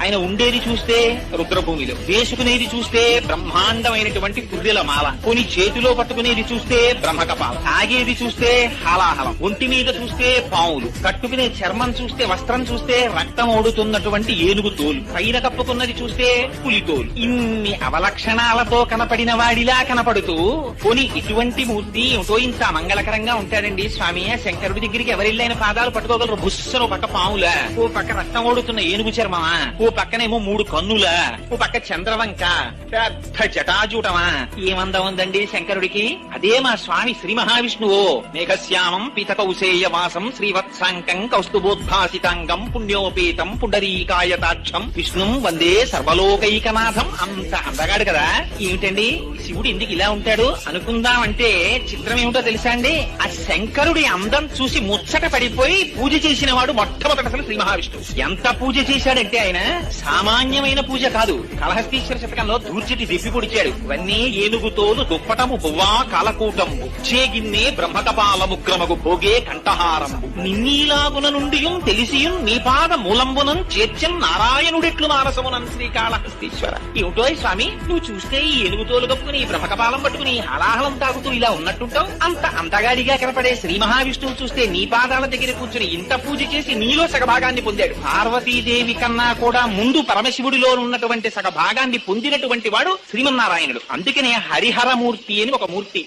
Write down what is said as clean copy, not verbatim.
ఆయన ఉండేది చూస్తే రుద్రభూమిలో, వేసుకునేది చూస్తే బ్రహ్మాండమైనటువంటి పుర్రెల మాల, కొని చేతిలో పట్టుకునేది చూస్తే బ్రహ్మకపాల, తాగేది చూస్తే హాలాహలం, ఒంటి మీద చూస్తే పావులు, కట్టుకునే చర్మం చూస్తే, వస్త్రం చూస్తే రక్తం ఓడుతున్నటువంటి ఏనుగు తోలు, పైన కప్పుకున్నది చూస్తే పులి తోలు. ఇన్ని అవలక్షణాలతో కనపడిన వాడిలా కనపడుతూ కొని ఇటువంటి మూర్తి ఏమిటో ఇంత మంగళకరంగా ఉంటాడండి స్వామి. శంకరుడి దగ్గరికి ఎవరిల్లైన పాదాలు పట్టుకోగలరు. బుస్సను పక్క పావులా, ఓ పక్క రక్తం ఓడుతున్న ఏనుగు చర్మమా, ఓ పక్కనేమో 3 కన్నులా, ఓ పక్క చంద్రవంక, పెద్ద జటాజూటమా, ఏమందం ఉందండి శంకరుడికి. అదే మా స్వామి శ్రీ మహావిష్ణువు. మేఘశ్యామం పీతకౌసేయవాసం శ్రీవత్సాంకం కౌస్తుభోద్భాసితాంగం పుణ్యోపేతం పుండరీకాయతాక్షం విష్ణుం వందే సర్వలోకైకనాథం. అంత అందగాడు కదా. ఏమిటండి శివుడు ఎందుకు ఇలా ఉంటాడు అనుకుందామంటే చిత్రం ఏమిటో తెలుసా అండి. ఆ శంకరుడి అందం చూసి ముచ్చట పడిపోయి పూజ చేసిన వాడు మొట్టమొదటి అసలు శ్రీ మహావిష్ణువు. ఎంత పూజ చేశాడంటే ఆయన సామాన్యమైన పూజ కాదు. కాళహస్తీశ్వర శతకంలో దూర్చటి దిప్పి పొడిచాడు. ఇవన్నీ ఏనుగుతోలు దుప్పటము బువ్వా కాలకూటంబు చేగిన్నే బ్రహ్మకపాలముగ్రమగు భోగే కంఠహారంబు నిన్నీలాగున నుండియుం తెలిసియుం నీ పాద మూలంబునం చేర్చం నారాయణుడెట్లు మానసమునం శ్రీకాళహస్తీశ్వర. ఏమిటో స్వామి నువ్వు చూస్తే ఈ ఏనుగుతోలు కప్పుకుని ఈ బ్రహ్మకపాలం పట్టుకుని హలాహలం తాగుతూ ఇలా ఉన్నట్టుంటావు. అంత అంతగాడిగా కనపడే శ్రీ మహావిష్ణువు చూస్తే నీ పాదాల దగ్గర కూర్చుని ఇంత పూజ చేసి నీలో సగభాగాన్ని పొందాడు. పార్వతీదేవి కన్నా కూడా ముందు పరమశివుడిలో ఉన్నటువంటి సగభాగాన్ని పొందినటువంటి వాడు శ్రీమన్నారాయణుడు. అందుకనే హరిహరమూర్తి అని ఒక మూర్తి.